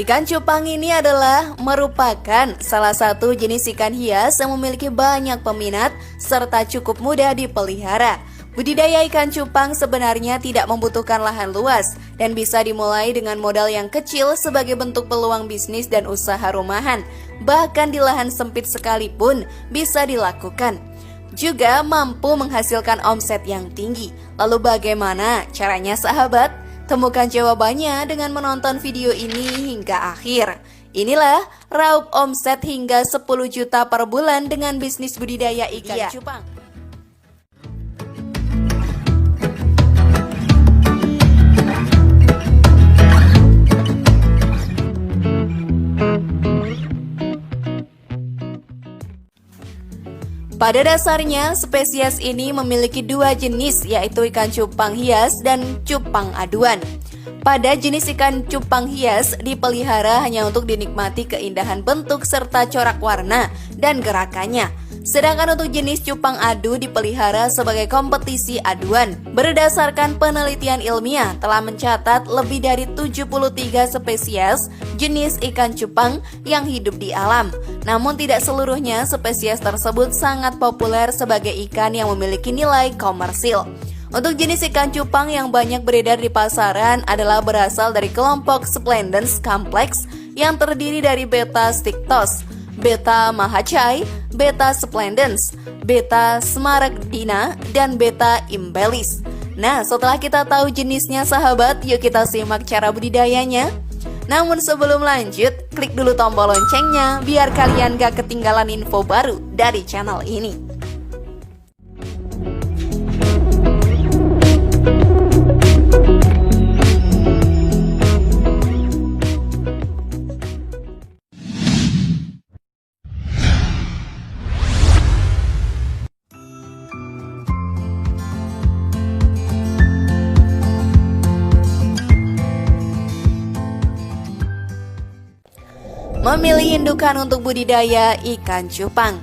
Ikan cupang ini adalah merupakan salah satu jenis ikan hias yang memiliki banyak peminat serta cukup mudah dipelihara. Budidaya ikan cupang sebenarnya tidak membutuhkan lahan luas dan bisa dimulai dengan modal yang kecil sebagai bentuk peluang bisnis dan usaha rumahan. Bahkan di lahan sempit sekalipun bisa dilakukan. Juga mampu menghasilkan omset yang tinggi. Lalu bagaimana caranya, sahabat? Temukan jawabannya dengan menonton video ini hingga akhir. Inilah raup omset hingga 10 juta per bulan dengan bisnis budidaya ikan cupang. Pada dasarnya, spesies ini memiliki dua jenis, yaitu ikan cupang hias dan cupang aduan. Pada jenis ikan cupang hias dipelihara hanya untuk dinikmati keindahan bentuk serta corak warna dan gerakannya. Sedangkan untuk jenis cupang adu dipelihara sebagai kompetisi aduan. Berdasarkan penelitian ilmiah telah mencatat lebih dari 73 spesies jenis ikan cupang yang hidup di alam. Namun tidak seluruhnya spesies tersebut sangat populer sebagai ikan yang memiliki nilai komersil. Untuk jenis ikan cupang yang banyak beredar di pasaran adalah berasal dari kelompok Splendens Complex yang terdiri dari Beta Stictos, Beta Mahachai, Beta Splendens, Beta Smaragdina, dan Beta Imbelis. Nah, setelah kita tahu jenisnya, sahabat, yuk kita simak cara budidayanya. Namun sebelum lanjut, klik dulu tombol loncengnya biar kalian gak ketinggalan info baru dari channel ini. Memilih indukan untuk budidaya ikan cupang.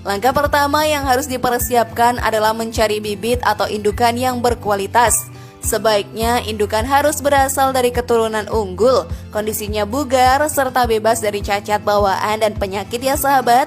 Langkah pertama yang harus dipersiapkan adalah mencari bibit atau indukan yang berkualitas. Sebaiknya indukan harus berasal dari keturunan unggul, kondisinya bugar, serta bebas dari cacat bawaan dan penyakit ya sahabat.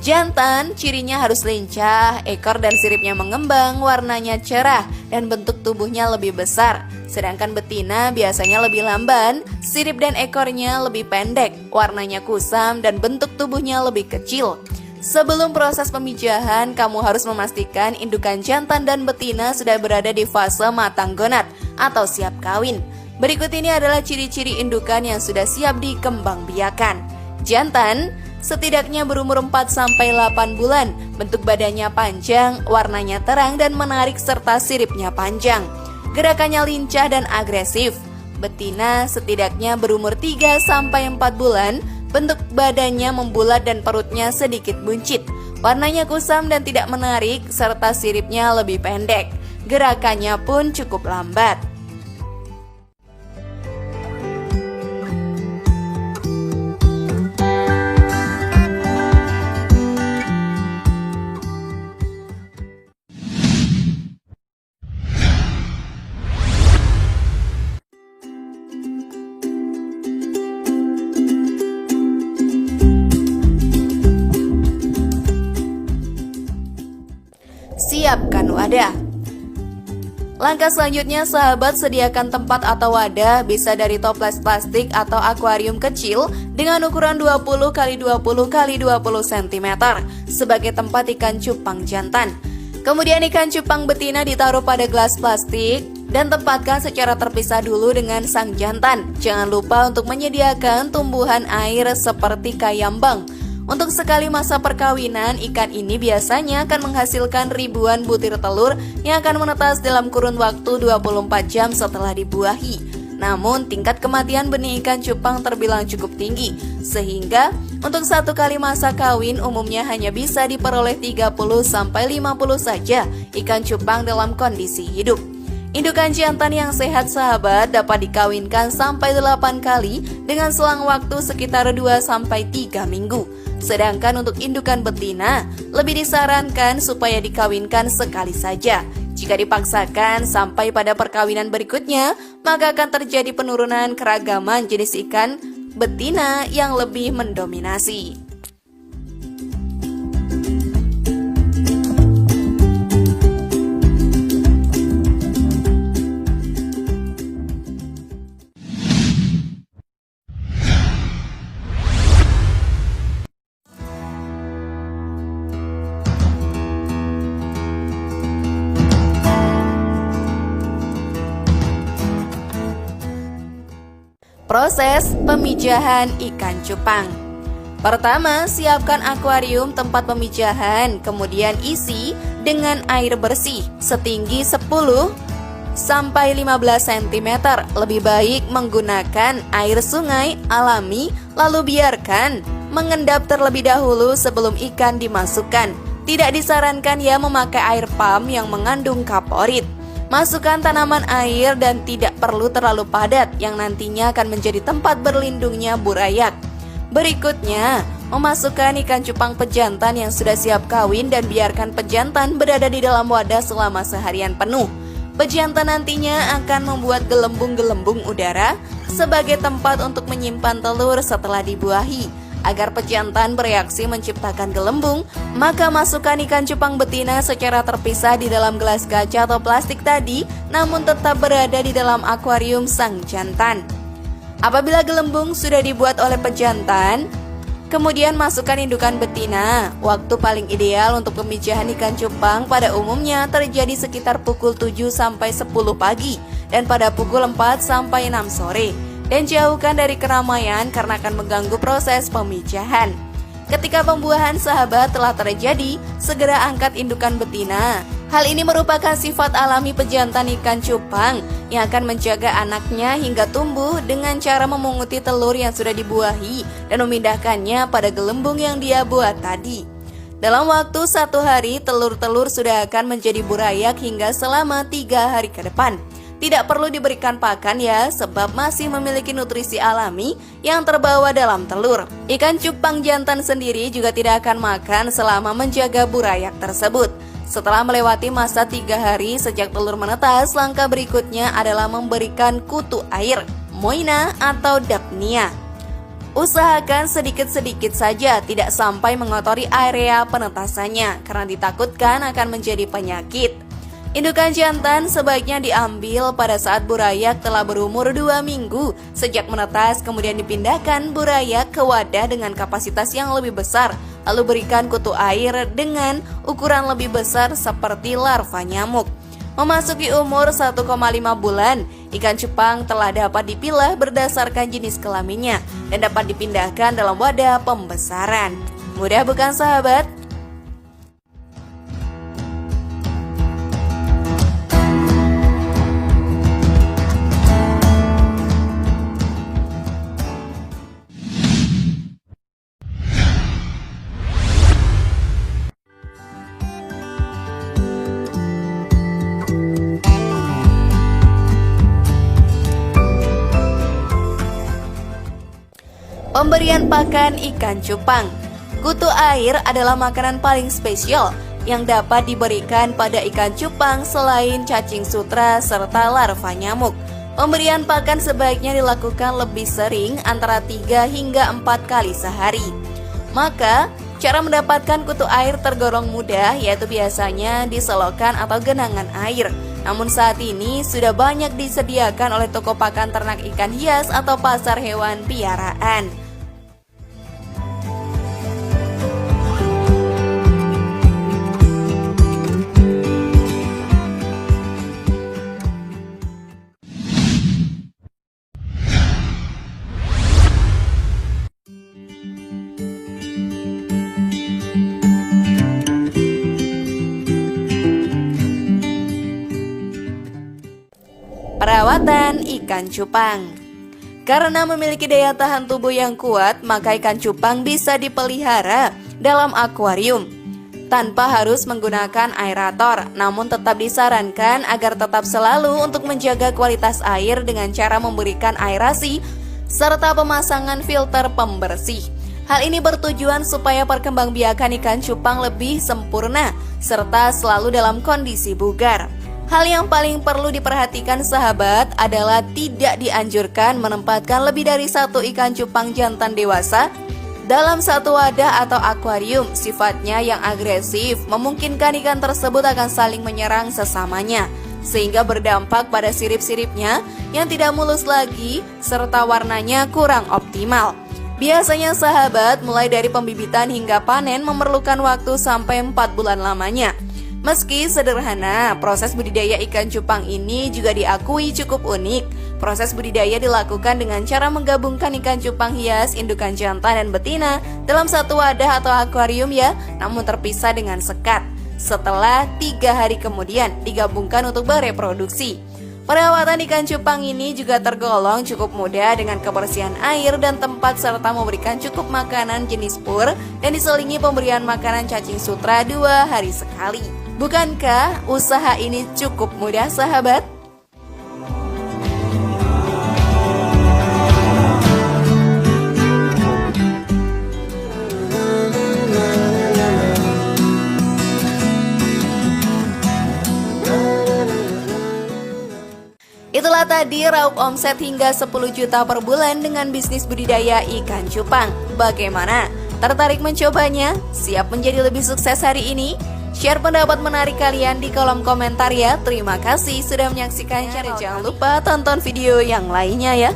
Jantan cirinya harus lincah, ekor dan siripnya mengembang, warnanya cerah, dan bentuk tubuhnya lebih besar. Sedangkan betina biasanya lebih lamban, sirip dan ekornya lebih pendek, warnanya kusam, dan bentuk tubuhnya lebih kecil. Sebelum proses pemijahan, kamu harus memastikan indukan jantan dan betina sudah berada di fase matang gonad atau siap kawin. Berikut ini adalah ciri-ciri indukan yang sudah siap dikembangbiakan. Jantan setidaknya berumur 4-8 bulan, bentuk badannya panjang, warnanya terang dan menarik serta siripnya panjang. Gerakannya lincah dan agresif. Betina setidaknya berumur 3-4 bulan, bentuk badannya membulat dan perutnya sedikit buncit. Warnanya kusam dan tidak menarik serta siripnya lebih pendek. Gerakannya pun cukup lambat. Siapkan wadah. Langkah selanjutnya, sahabat, sediakan tempat atau wadah, bisa dari toples plastik atau akuarium kecil dengan ukuran 20 x 20 x 20 cm sebagai tempat ikan cupang jantan. Kemudian ikan cupang betina ditaruh pada gelas plastik dan tempatkan secara terpisah dulu dengan sang jantan. Jangan lupa untuk menyediakan tumbuhan air seperti kayambang. Untuk sekali masa perkawinan, ikan ini biasanya akan menghasilkan ribuan butir telur yang akan menetas dalam kurun waktu 24 jam setelah dibuahi. Namun, tingkat kematian benih ikan cupang terbilang cukup tinggi, sehingga untuk satu kali masa kawin umumnya hanya bisa diperoleh 30-50 saja ikan cupang dalam kondisi hidup. Indukan jantan yang sehat, sahabat, dapat dikawinkan sampai 8 kali dengan selang waktu sekitar 2-3 minggu. Sedangkan untuk indukan betina, lebih disarankan supaya dikawinkan sekali saja. Jika dipaksakan sampai pada perkawinan berikutnya, maka akan terjadi penurunan keragaman jenis ikan betina yang lebih mendominasi. Proses pemijahan ikan cupang. Pertama, siapkan akuarium tempat pemijahan, kemudian isi dengan air bersih setinggi 10 sampai 15 cm. Lebih baik menggunakan air sungai alami, lalu biarkan mengendap terlebih dahulu sebelum ikan dimasukkan. Tidak disarankan ya memakai air pump yang mengandung kaporit. Masukkan tanaman air dan tidak perlu terlalu padat yang nantinya akan menjadi tempat berlindungnya burayak. Berikutnya, memasukkan ikan cupang pejantan yang sudah siap kawin dan biarkan pejantan berada di dalam wadah selama seharian penuh. Pejantan nantinya akan membuat gelembung-gelembung udara sebagai tempat untuk menyimpan telur setelah dibuahi. Agar pejantan bereaksi menciptakan gelembung, maka masukkan ikan cupang betina secara terpisah di dalam gelas kaca atau plastik tadi, namun tetap berada di dalam akuarium sang jantan. Apabila gelembung sudah dibuat oleh pejantan, kemudian masukkan indukan betina. Waktu paling ideal untuk pemijahan ikan cupang pada umumnya terjadi sekitar pukul 7 sampai 10 pagi dan pada pukul 4 sampai 6 sore. Dan jauhkan dari keramaian karena akan mengganggu proses pemijahan. Ketika pembuahan sahabat telah terjadi, segera angkat indukan betina. Hal ini merupakan sifat alami pejantan ikan cupang yang akan menjaga anaknya hingga tumbuh dengan cara memunguti telur yang sudah dibuahi dan memindahkannya pada gelembung yang dia buat tadi. Dalam waktu 1 hari, telur-telur sudah akan menjadi burayak hingga selama 3 hari ke depan. Tidak perlu diberikan pakan ya, sebab masih memiliki nutrisi alami yang terbawa dalam telur. Ikan cupang jantan sendiri juga tidak akan makan selama menjaga burayak tersebut. Setelah melewati masa 3 hari sejak telur menetas, langkah berikutnya adalah memberikan kutu air, moina atau dapnia. Usahakan sedikit-sedikit saja, tidak sampai mengotori area penetasannya, karena ditakutkan akan menjadi penyakit. Indukan jantan sebaiknya diambil pada saat burayak telah berumur 2 minggu sejak menetas, kemudian dipindahkan burayak ke wadah dengan kapasitas yang lebih besar, lalu berikan kutu air dengan ukuran lebih besar seperti larva nyamuk. Memasuki umur 1,5 bulan, ikan cupang telah dapat dipilah berdasarkan jenis kelaminnya dan dapat dipindahkan dalam wadah pembesaran. Mudah bukan sahabat? Pemberian pakan ikan cupang. Kutu air adalah makanan paling spesial yang dapat diberikan pada ikan cupang selain cacing sutra serta larva nyamuk. Pemberian pakan sebaiknya dilakukan lebih sering, antara 3 hingga 4 kali sehari. Maka, cara mendapatkan kutu air tergolong mudah, yaitu biasanya di selokan atau genangan air. Namun saat ini sudah banyak disediakan oleh toko pakan ternak ikan hias atau pasar hewan piaraan. Perawatan ikan cupang. Karena memiliki daya tahan tubuh yang kuat, maka ikan cupang bisa dipelihara dalam akuarium tanpa harus menggunakan aerator. Namun tetap disarankan agar tetap selalu untuk menjaga kualitas air dengan cara memberikan aerasi serta pemasangan filter pembersih. Hal ini bertujuan supaya perkembangbiakan ikan cupang lebih sempurna serta selalu dalam kondisi bugar. Hal yang paling perlu diperhatikan sahabat adalah tidak dianjurkan menempatkan lebih dari satu ikan cupang jantan dewasa dalam satu wadah atau akuarium. Sifatnya yang agresif memungkinkan ikan tersebut akan saling menyerang sesamanya, sehingga berdampak pada sirip-siripnya yang tidak mulus lagi serta warnanya kurang optimal. Biasanya sahabat, mulai dari pembibitan hingga panen memerlukan waktu sampai 4 bulan lamanya. Meski sederhana, proses budidaya ikan cupang ini juga diakui cukup unik. Proses budidaya dilakukan dengan cara menggabungkan ikan cupang hias, indukan jantan dan betina dalam satu wadah atau akuarium ya, namun terpisah dengan sekat. Setelah 3 hari kemudian digabungkan untuk bereproduksi. Perawatan ikan cupang ini juga tergolong cukup mudah dengan kebersihan air dan tempat serta memberikan cukup makanan jenis pur dan diselingi pemberian makanan cacing sutra 2 hari sekali. Bukankah usaha ini cukup mudah sahabat? Itulah tadi raup omset hingga 10 juta per bulan dengan bisnis budidaya ikan cupang. Bagaimana? Tertarik mencobanya? Siap menjadi lebih sukses hari ini? Share pendapat menarik kalian di kolom komentar ya. Terima kasih sudah menyaksikan channel. Jangan lupa tonton video yang lainnya ya.